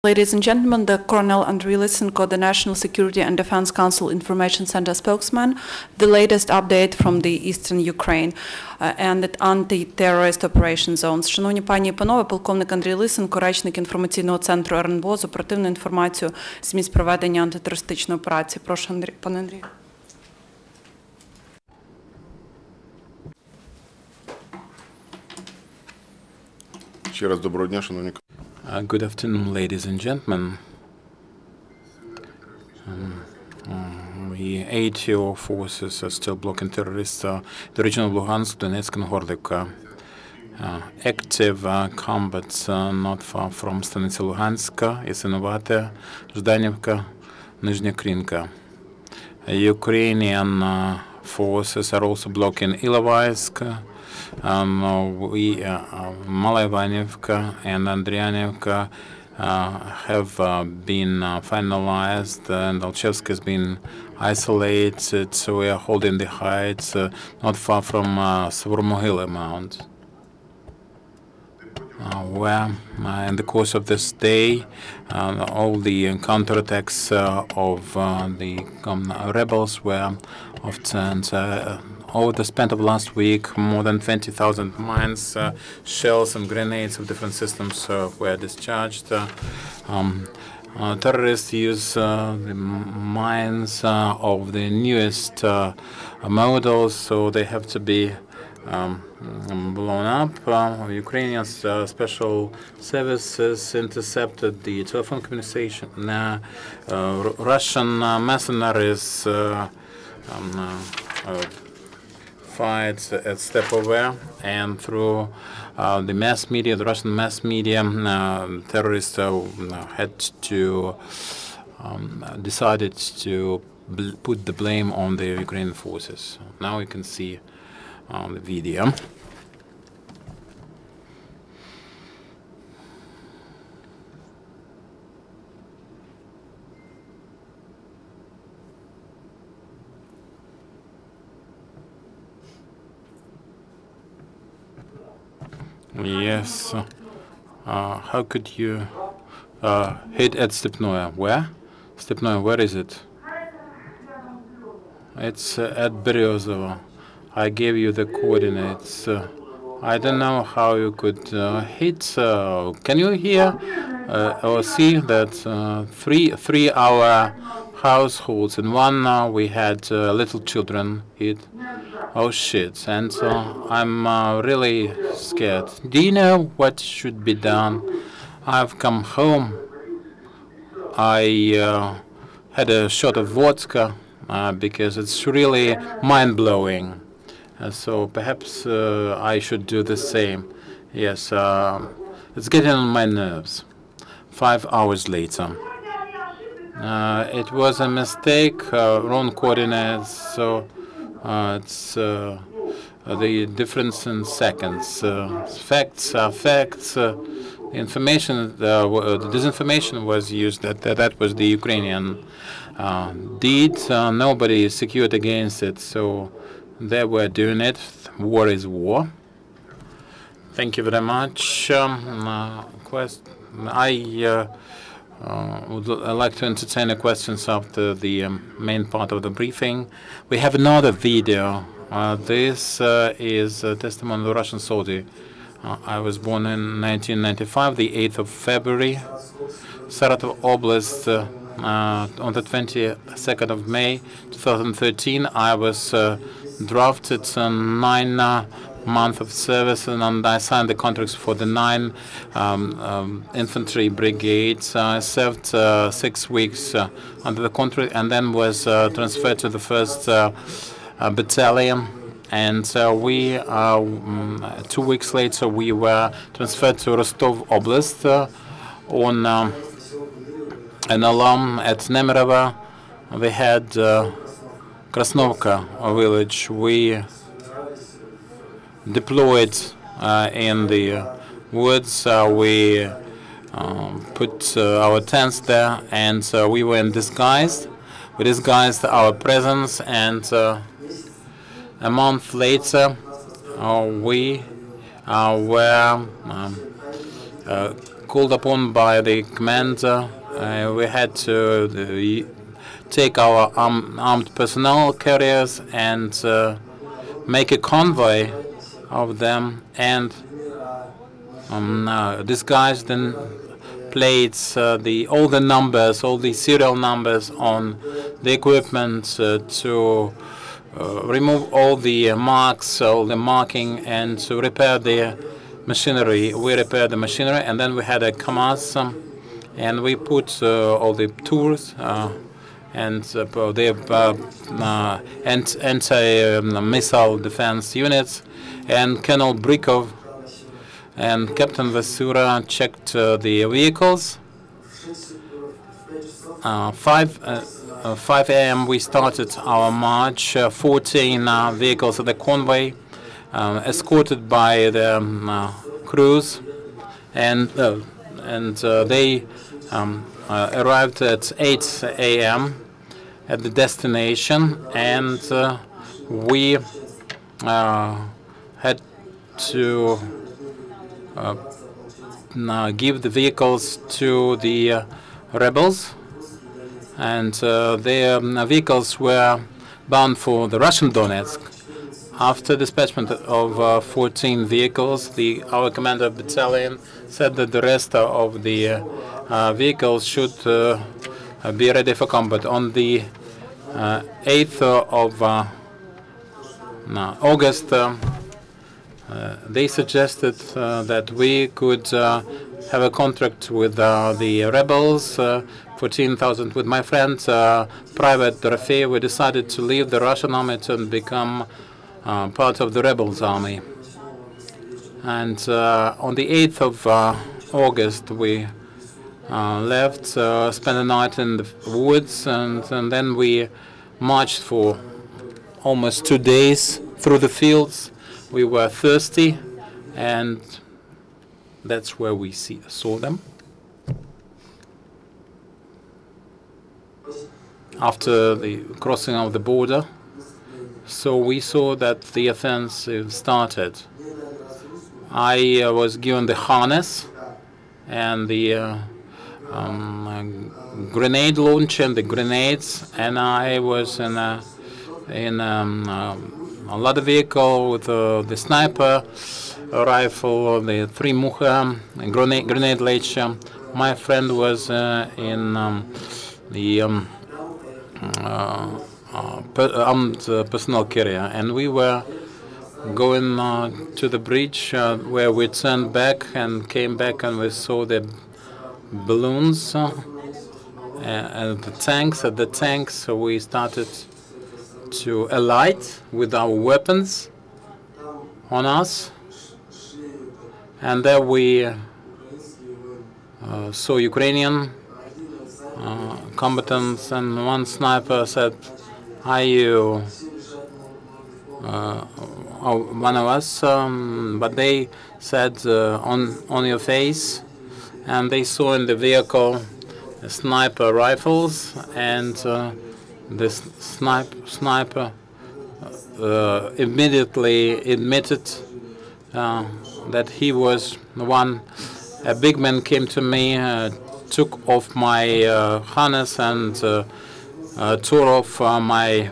Ladies and gentlemen, the Colonel Andriy Lysenko, the National Security and Defense Council Information Center spokesman, the latest update from the eastern Ukraine and the anti-terrorist operation zones. Шановні пані і панове, полковник Андрій Лисенко, речник інформаційного центру РНБО з оперативну інформацію з місць проведення антитерористичної операції. Прошу, пане Андрію. Ще раз доброго дня, шановні. Good afternoon, ladies and gentlemen. The ATO forces are still blocking terrorists in the region of Luhansk, Donetsk, and Horlivka. Active combat not far from Станиця Luhanska, Ясиновате, Жданівка, Nizhnya Krinka. Ukrainian forces are also blocking Ilovaisk, Malayvanivka and Andriyanivka have been finalized, and Alchevsk has been isolated, so we are holding the heights not far from Svormohila Mount, where in the course of this day all the counterattacks of the rebels were often over the span of last week. More than 20,000 mines, shells and grenades of different systems were discharged. Terrorists use the mines of the newest models, so they have to be blown up. Ukrainian special services intercepted the telephone communication. Russian mercenaries fight at Stepovе, and through the mass media, the Russian mass media, terrorists had to decided to put the blame on the Ukrainian forces. Now you can see the video. Yes. How could you hit at Stepnoye? Where? Stepnoye, where is it? It's at Beriozovo. I gave you the coordinates. I don't know how you could hit. Can you hear or see that three-hour households in one? We had little children hit. Oh shit! And I'm really scared. Do you know what should be done? I've come home. I had a shot of vodka because it's really mind-blowing. So perhaps I should do the same. Yes, it's getting on my nerves. 5 hours later. It was a mistake, wrong coordinates, so it's the difference in seconds. Facts are facts. Information, the disinformation was used that was the Ukrainian deed. Nobody is secured against it, so they were doing it. War is war. Thank you very much. I would like to entertain the questions after the main part of the briefing. We have another video. This is a testimony of a Russian soldier. I was born in 1995, the 8th of February, Saratov Oblast. On the 22nd of May 2013, I was drafted 9 months of service, and I signed the contracts for the 9 infantry brigades. I served 6 weeks under the contract, and then was transferred to the 1st battalion. And we 2 weeks later, we were transferred to Rostov Oblast on an alarm at Nemerovo. We had Krasnovka village. We deployed in the woods. We put our tents there, and we were in disguise. We disguised our presence, and a month later, we were called upon by the commander, we had to take our armed personnel carriers and make a convoy of them, and these guys then played all the numbers, all the serial numbers on the equipment to remove all the marks, all the marking, and to repair the machinery. We repaired the machinery, and then we had a KAMAZ, and we put all the tools and the anti-missile defense units, and Colonel Brikov and Captain Vasura checked the vehicles. 5 a.m. we started our march. 14 vehicles of the convoy, escorted by the crews, and they arrived at 8 a.m. at the destination, and we had to give the vehicles to the rebels, and their vehicles were bound for the Russian Donetsk. After dispatchment of 14 vehicles, our commander of battalion said that the rest of the vehicles should be ready for combat. On the 8th of August, they suggested that we could have a contract with the rebels, 14,000. With my friend, Private Dorofei, we decided to leave the Russian army to become part of the rebels' army. And on the 8th of August, we left, spent the night in the woods, and then we marched for almost 2 days through the fields. We were thirsty, and that's where we saw them. After the crossing of the border, so we saw that the offensive started. I was given the harness and the grenade launcher and the grenades, and I was in a ladder vehicle with the sniper rifle, the 3 Mucha, grenade launcher. My friend was in the armed personnel carrier, and we were going to the bridge where we turned back and came back, and we saw the balloons and the tanks. At the tanks, so we started to alight with our weapons on us, and there we saw Ukrainian combatants, and one sniper said, "Are you one of us?" But they said, "On your face," and they saw in the vehicle sniper rifles, and this sniper immediately admitted that he was the one. A big man came to me, took off my harness, and tore off my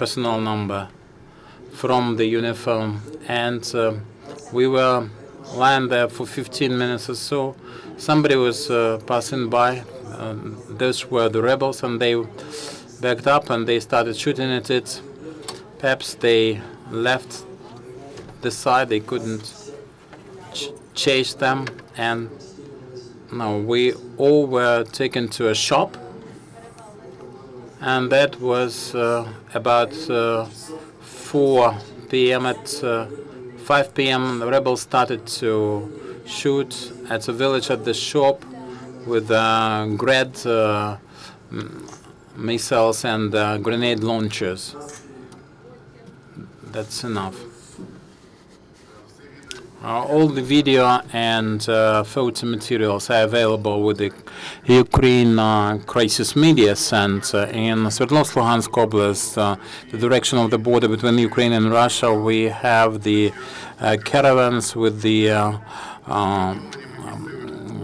personal number from the uniform, and we were lying there for 15 minutes or so. Somebody was passing by. Those were the rebels, and they backed up and they started shooting at it. Perhaps they left the side, they couldn't chase them, and we all were taken to a shop, and that was about 4 p.m. At 5 p.m. the rebels started to shoot at a village at the shop with Grad missiles and grenade launchers. That's enough. All the video and photo materials are available with the Ukraine Crisis Media Center in Sverdlovsk-Luhansk Oblast, the direction of the border between Ukraine and Russia. We have the caravans with the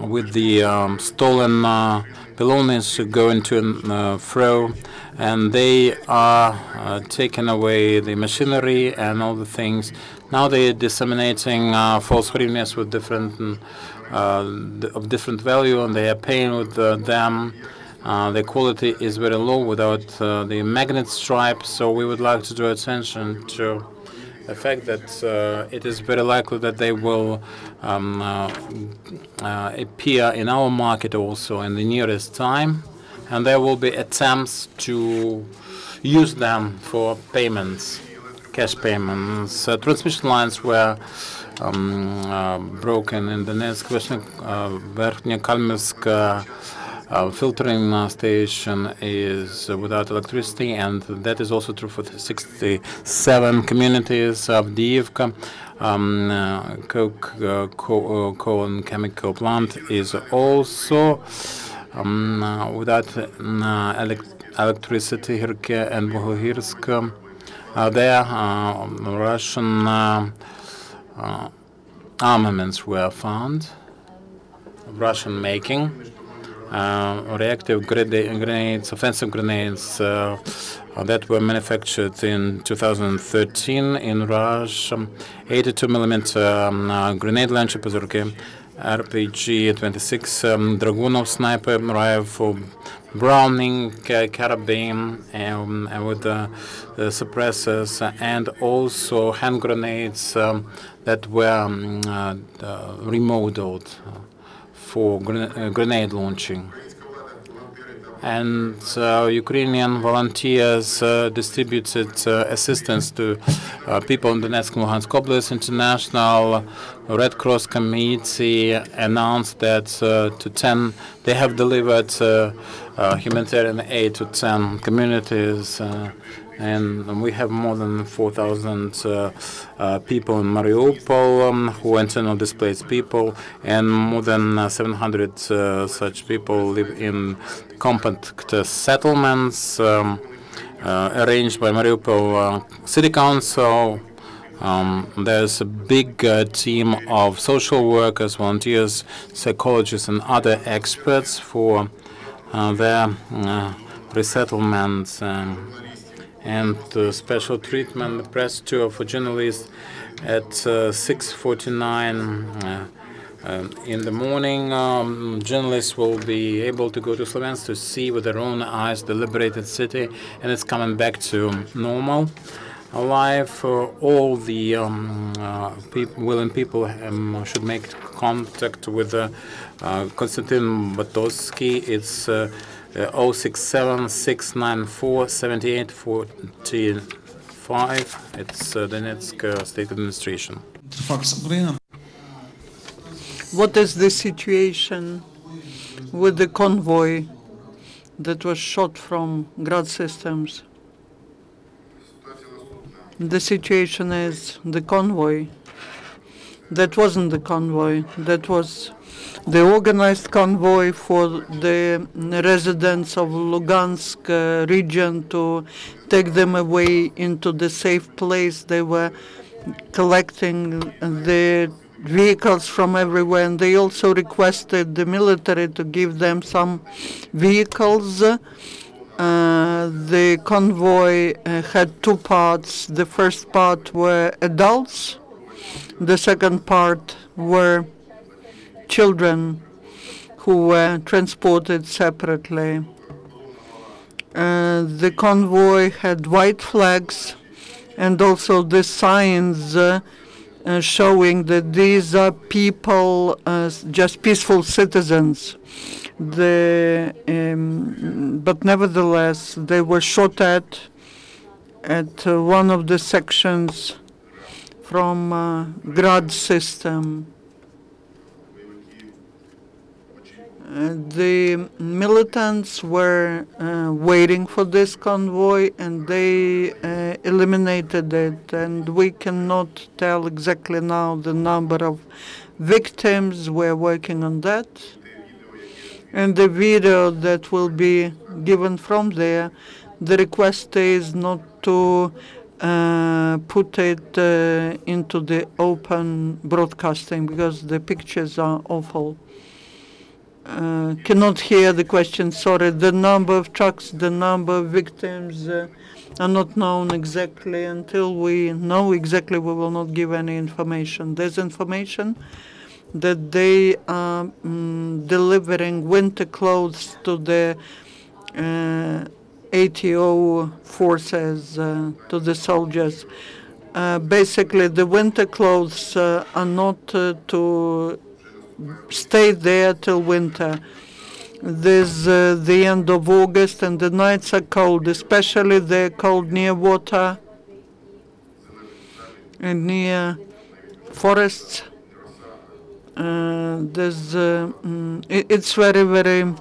with the stolen belongings going to and fro, and they are taking away the machinery and all the things. Now they're disseminating false hryvnias with different of different value, and they are paying with them. The quality is very low without the magnet stripe, so we would like to draw attention to the fact that it is very likely that they will appear in our market also in the nearest time, and there will be attempts to use them for payments, cash payments. Transmission lines were broken in Donetsk, Verkhnya-Kalmysk filtering station is without electricity, and that is also true for the 67 communities of Diivka. Coke coal and chemical plant is also without electricity. Hirke and Bohogirsk. There, Russian armaments were found, Russian making. Reactive grenades, offensive grenades that were manufactured in 2013 in Russia. 82 millimeter grenade launcher, RPG 26, Dragunov sniper rifle, Browning carabine with the suppressors, and also hand grenades that were remodeled for grenade launching. And Ukrainian volunteers distributed assistance to people in Donetsk and Luhansk Oblast. International Red Cross Committee announced that they have delivered humanitarian aid to 10 communities. And we have more than 4,000 people in Mariupol who are internally displaced people, and more than 700 such people live in compact settlements arranged by Mariupol City Council. There's a big team of social workers, volunteers, psychologists, and other experts for their resettlement. And special treatment, the press tour for journalists at 6:49 in the morning. Journalists will be able to go to Slovensk to see with their own eyes the liberated city, and it's coming back to normal life. All the willing people should make contact with Konstantin Batosky. It's 067-694-7845. It's Donetsk State Administration. What is the situation with the convoy that was shot from Grad systems? The situation is the convoy. That wasn't the convoy. That was the organized convoy for the residents of Lugansk region to take them away into the safe place. They were collecting the vehicles from everywhere, and they also requested the military to give them some vehicles. The convoy had two parts. The first part were adults. The second part were children who were transported separately. The convoy had white flags and also the signs showing that these are people, just peaceful citizens. But nevertheless, they were shot at one of the sections from Grad system. The militants were waiting for this convoy, and they eliminated it. And we cannot tell exactly now the number of victims. We're working on that. And the video that will be given from there, the request is not to put it into the open broadcasting because the pictures are awful. cannot hear the question, sorry. The number of trucks, the number of victims are not known exactly. Until we know exactly, we will not give any information. There's information that they are delivering winter clothes to the ATO forces, to the soldiers. Basically, the winter clothes are not to stay there till winter. There's the end of August and the nights are cold, especially they're cold near water and near forests. It's very, very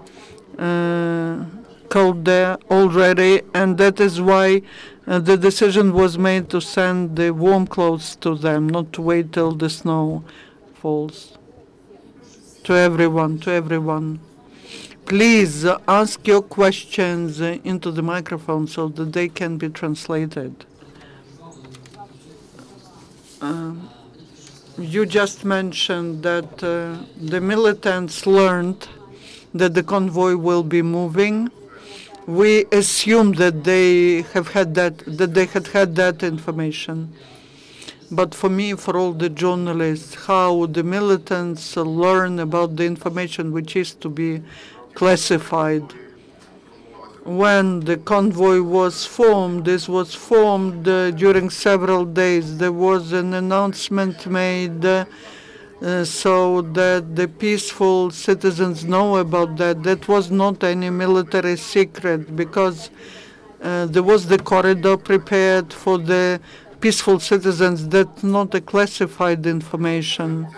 cold there already, and that is why the decision was made to send the warm clothes to them, not to wait till the snow falls. To everyone. Please ask your questions into the microphone so that they can be translated. You just mentioned that the militants learned that the convoy will be moving. We assume that they have had that information. But for me, for all the journalists, how the militants learn about the information which is to be classified. When the convoy was formed, this was formed during several days. There was an announcement made so that the peaceful citizens know about that. That was not any military secret, because there was the corridor prepared for the peaceful citizens. That's not a classified information.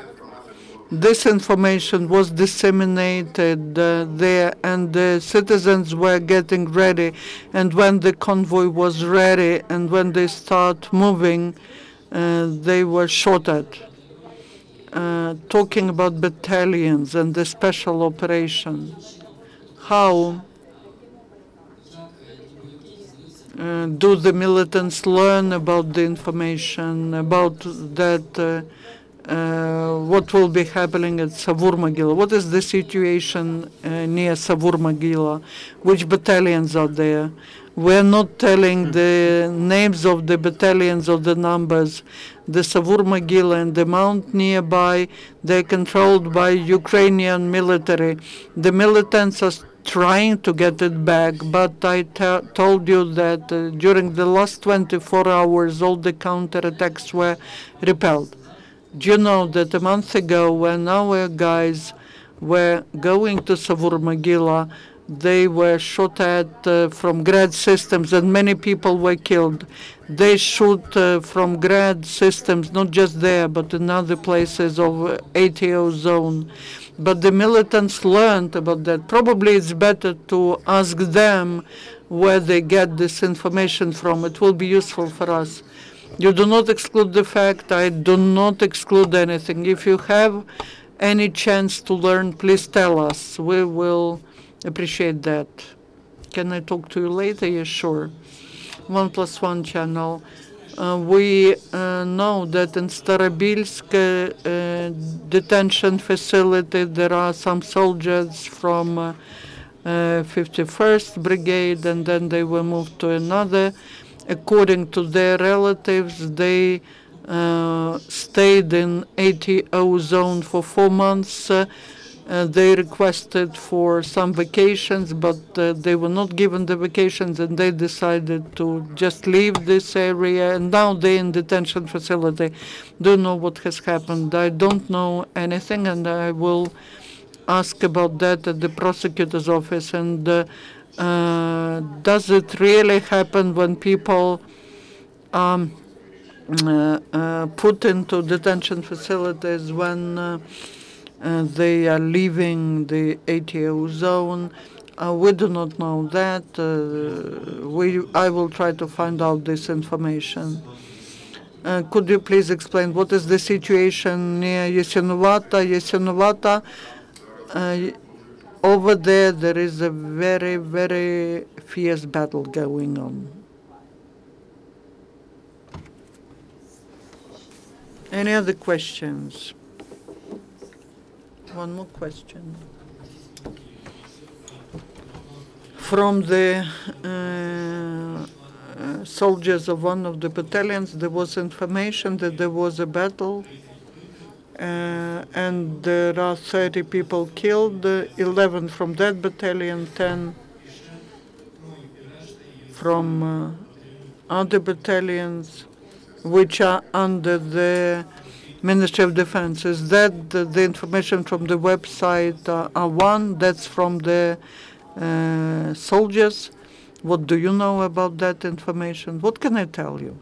This information was disseminated there, and the citizens were getting ready. And when the convoy was ready and when they start moving, they were shot at. Talking about battalions and the special operations, how do the militants learn about the information, about that, what will be happening at Savur-Mogila? What is the situation near Savur-Mogila? Which battalions are there? We're not telling the names of the battalions or the numbers. The Savur-Mogila and the mount nearby, they're controlled by Ukrainian military. The militants are trying to get it back, but I told you that during the last 24 hours, all the counterattacks were repelled. Do you know that a month ago, when our guys were going to Savur-Mogila, they were shot at from Grad systems, and many people were killed. They shoot from Grad systems, not just there, but in other places of ATO zone. But the militants learned about that. Probably it's better to ask them where they get this information from. It will be useful for us. You do not exclude the fact. I do not exclude anything. If you have any chance to learn, please tell us. We will appreciate that. Can I talk to you later? Yes, sure. 1+1 channel. We know that in Starobilsk detention facility there are some soldiers from 51st Brigade, and then they were moved to another. According to their relatives, they stayed in ATO zone for 4 months. They requested for some vacations, but they were not given the vacations, and they decided to just leave this area. And now they're in detention facility. Don't know what has happened. I don't know anything, and I will ask about that at the prosecutor's office. And does it really happen when people put into detention facilities when they are leaving the ATO zone? We do not know that. I will try to find out this information. Could you please explain what is the situation near Yasenovata? Over there is a very, very fierce battle going on. Any other questions? One more question. from the soldiers of one of the battalions, there was information that there was a battle and there are 30 people killed, 11 from that battalion, 10 from other battalions which are under the Ministry of Defense. Is that the information from the website one? That's from the soldiers. What do you know about that information? What can I tell you?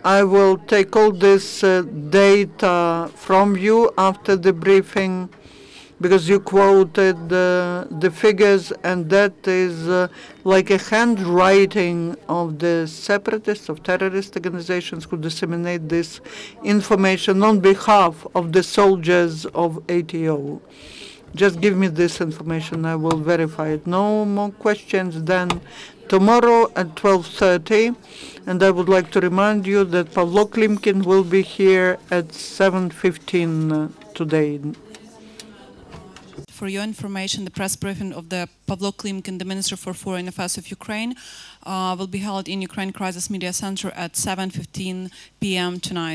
I will take all this data from you after the briefing, because you quoted the figures, and that is like a handwriting of the separatists, of terrorist organizations who disseminate this information on behalf of the soldiers of ATO. Just give me this information, I will verify it. No more questions then. Tomorrow at 12:30, and I would like to remind you that Pavlo Klimkin will be here at 7:15 today. For your information, the press briefing of the Pavlo Klimkin, the Minister for Foreign Affairs of Ukraine, will be held in Ukraine Crisis Media Center at 7:15 p.m. tonight.